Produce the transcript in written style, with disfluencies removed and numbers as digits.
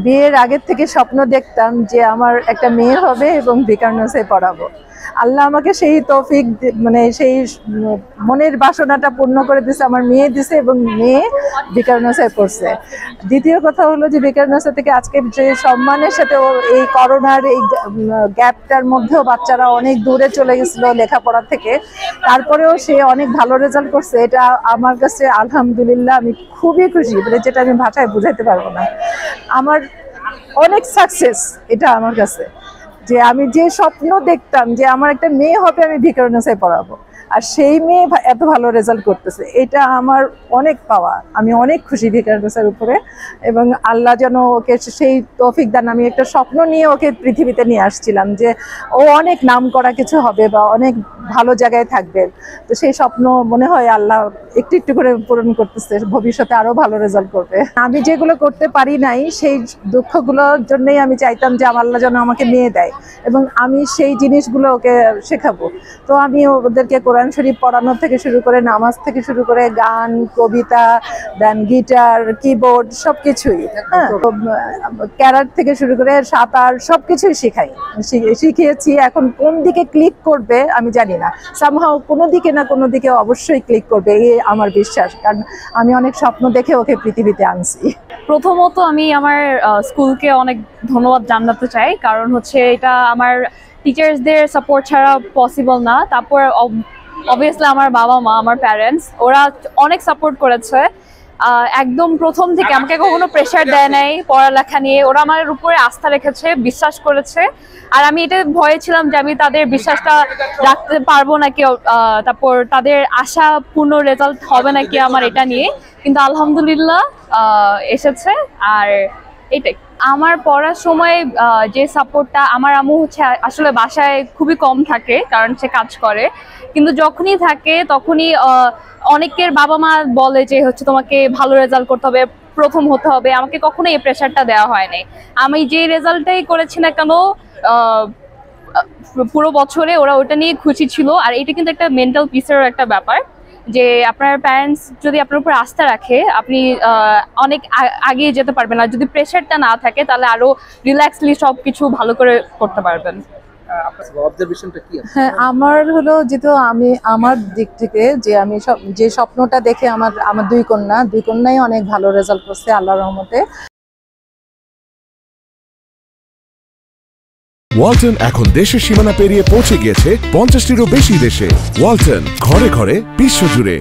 বিয়ের আগের থেকে স্বপ্ন দেখতাম যে আমার একটা মেয়ে হবে এবং ভিকারুননিসায় পড়াবো। আল্লাহ আমাকে সেই তৌফিক মানে সেই মনের বাসনাটা পূর্ণ করে দিয়েছে, আমার মেয়ে দিছে এবং মেয়ে ভিকারুননিসায় পড়ছে। দ্বিতীয় কথা হলো যে ভিকারুননিসা থেকে আজকে যে সম্মানের সাথে এই করোনার এই গ্যাপটার মধ্যেও বাচ্চারা অনেক দূরে চলে গেছিলো লেখাপড়া থেকে, তারপরেও সে অনেক ভালো রেজাল্ট করছে। এটা আমার কাছে আলহামদুলিল্লাহ আমি খুবই খুশি, মানে যেটা আমি ভাষায় বুঝাইতে পারবো না। আমার অনেক সাকসেস এটা আমার কাছে, যে আমি যে স্বপ্ন দেখতাম যে আমার একটা মেয়ে হবে, আমি ভিকারুননিসায় পড়াবো, আর সেই মেয়ে এত ভালো রেজাল্ট করতেছে, এটা আমার অনেক পাওয়া। আমি অনেক খুশি ভিকারুননিসার উপরে, এবং আল্লাহ যেন ওকে সেই তৌফিক দান। আমি একটা স্বপ্ন নিয়ে ওকে পৃথিবীতে নিয়ে আসছিলাম যে ও অনেক নাম করা কিছু হবে বা অনেক ভালো জায়গায় থাকবে, তো সেই স্বপ্ন মনে হয় আল্লাহ একটু একটু করে পূরণ করতেছে, ভবিষ্যতে আরো ভালো রেজাল্ট করবে। আমি যেগুলো করতে পারি নাই সেই দুঃখগুলোর জন্যই আমি চাইতাম যে আমার আল্লাহ যেন আমাকে মেয়ে দেয় এবং আমি সেই জিনিসগুলো ওকে শেখাবো। তো আমি ওদেরকে কোরআন শরীফ পড়ানো থেকে শুরু করে, নামাজ থেকে শুরু করে, গান, কবিতা, দেন গিটার, কিবোর্ড, সবকিছুই, হ্যাঁ, ক্যারাট থেকে শুরু করে সাঁতার, সবকিছুই শিখিয়েছি। এখন কোন দিকে ক্লিক করবে আমি জানি না, সামহাও কোনো দিকে না কোনো দিকে অবশ্যই ক্লিক করবে, এই আমার বিশ্বাস, কারণ আমি অনেক স্বপ্ন দেখে ওকে পৃথিবীতে আনছি। প্রথমত আমি আমার স্কুলকে অনেক ধন্যবাদ জানাতে চাই, কারণ হচ্ছে এটা আমার টিচার্সদের সাপোর্ট ছাড়া পসিবল না। তারপর অবভিয়াসলি আমার বাবা মা, আমার প্যারেন্টস, ওরা অনেক সাপোর্ট করেছে। একদম প্রথম থেকে আমাকে কখনো প্রেশার দেয় নাই পড়ালেখা নিয়ে, ওরা আমার উপরে আস্থা রেখেছে, বিশ্বাস করেছে। আর আমি এটা ভয়ে ছিলাম যে আমি তাদের বিশ্বাসটা রাখতে পারবো নাকি, তারপর তাদের আশা পূর্ণ রেজাল্ট হবে নাকি আমার, এটা নিয়ে। কিন্তু আলহামদুলিল্লাহ এসেছে। আর এটাই আমার পড়ার সময় যে সাপোর্টটা, আমার আম্মু হচ্ছে আসলে বাসায় খুবই কম থাকে কারণ সে কাজ করে, কিন্তু যখনই থাকে তখনই অনেকের বাবা মা বলে যে হচ্ছে তোমাকে ভালো রেজাল্ট করতে হবে, প্রথম হতে হবে। আমাকে কখনো এই প্রেশারটা দেওয়া হয়নি। আমি যে রেজাল্টটাই করেছি না কেন পুরো বছরে ওরা ওটা নিয়ে খুশি ছিল। আর এটা কিন্তু একটা মেন্টাল পিসেরও একটা ব্যাপার, যে আপনার প্যারেন্টস যদি আপনার উপর আস্থা রাখে, আপনি অনেক আগিয়ে যেতে পারবেন। আর যদি প্রেশারটা না থাকে তাহলে আরো রিল্যাক্সলি সবকিছু ভালো করে করতে পারবেন। হ্যাঁ, আমার হলো যেহেতু আমি আমার দিক থেকে যে আমি যে স্বপ্নটা দেখে আমার দুই কন্যাই অনেক ভালো রেজাল্ট করছে আল্লাহর রহমতে। ওয়ালটন এখন দেশের সীমানা পেরিয়ে পৌঁছে গিয়েছে 50টিরও বেশি দেশে। ওয়ালটন, ঘরে ঘরে বিশ্বজুড়ে।